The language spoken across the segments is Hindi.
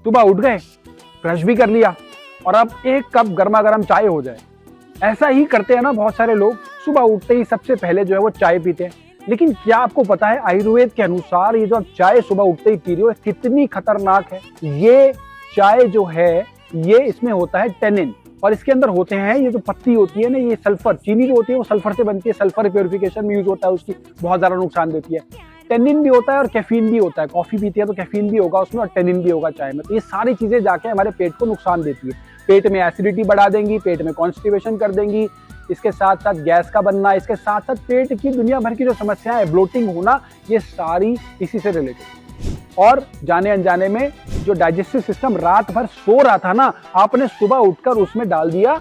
सुबह उठ गए, ब्रश भी कर लिया और अब एक कप गर्मा गर्म चाय हो जाए। ऐसा ही करते हैं ना बहुत सारे लोग, सुबह उठते ही सबसे पहले जो है वो चाय पीते हैं। लेकिन क्या आपको पता है आयुर्वेद के अनुसार ये जो आप चाय सुबह उठते ही पी रहे हो कितनी खतरनाक है। ये चाय जो है ये इसमें होता है टेनिन और इसके अंदर होते हैं ये जो पत्ती होती है ना, ये सल्फर, चीनी जो होती है वो सल्फर से बनती है, सल्फर प्योरिफिकेशन में यूज होता है, उसकी बहुत ज्यादा नुकसान देती है। टेनिन भी होता है और कैफीन भी होता है। कॉफी पीती है तो कैफीन भी होगा उसमें और टेनिन भी होगा चाय में। तो ये सारी चीजें जाके हमारे पेट को नुकसान देती है, पेट में एसिडिटी बढ़ा देंगी, पेट में कॉन्स्टिपेशन कर देंगी, इसके साथ साथ गैस का बनना, इसके साथ साथ पेट की दुनिया भर की जो समस्याएं है, ब्लोटिंग होना, ये सारी इसी से रिलेटेड। और जाने अनजाने में जो डाइजेस्टिव सिस्टम रात भर सो रहा था ना, आपने सुबह उठकर उसमें डाल दिया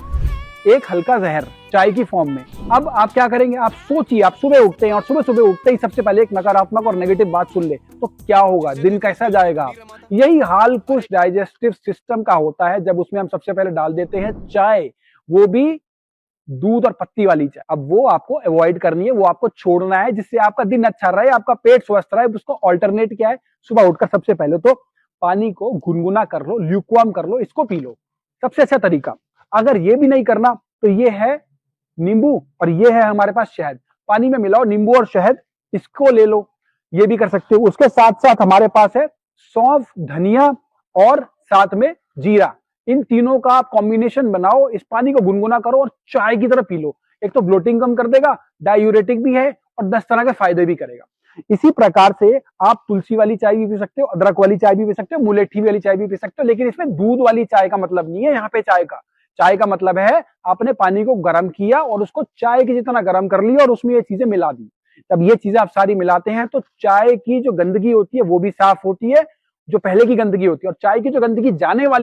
एक हल्का जहर चाय की फॉर्म में। अब आप क्या करेंगे, आप सोचिए, आप सुबह उठते हैं और सुबह सुबह उठते ही सबसे पहले एक नकारात्मक और नेगेटिव बात सुन ले तो क्या होगा, दिन कैसा जाएगा। यही हाल कुछ डाइजेस्टिव सिस्टम का होता है जब उसमें हम सबसे पहले डाल देते हैं चाय, वो भी दूध और पत्ती वाली चाय। अब वो आपको अवॉइड करनी है, वो आपको छोड़ना है, जिससे आपका दिन अच्छा रहे, आपका पेट स्वस्थ रहे। उसको ऑल्टरनेट क्या है, सुबह उठकर सबसे पहले तो पानी को गुनगुना कर लो, ल्यूकवार्म कर लो, इसको पी लो, सबसे अच्छा तरीका। अगर ये भी नहीं करना तो ये है नींबू और ये है हमारे पास शहद। पानी में मिलाओ नींबू और शहद, इसको ले लो, ये भी कर सकते हो। उसके साथ साथ हमारे पास है सौंफ, धनिया और साथ में जीरा। इन तीनों का आप कॉम्बिनेशन बनाओ, इस पानी को गुनगुना करो और चाय की तरह पी लो। एक तो ब्लोटिंग कम कर देगा, डायूरेटिक भी है और 10 तरह के फायदे भी करेगा। इसी प्रकार से आप तुलसी वाली चाय भी पी सकते हो, अदरक वाली चाय भी पी सकते हो, मुलेठी वाली चाय भी पी सकते हो। लेकिन इसमें दूध वाली चाय का मतलब नहीं है यहाँ पे। चाय का मतलब है आपने पानी को गर्म किया और उसको चाय के जितना गर्म कर लिया और उसमें ये चीजें मिला दी। तब ये चीजें आप सारी मिलाते हैं तो चाय की जो गंदगी होती है वो भी साफ होती है, जो पहले की गंदगी होती है, और चाय की जो गंदगी जाने वाली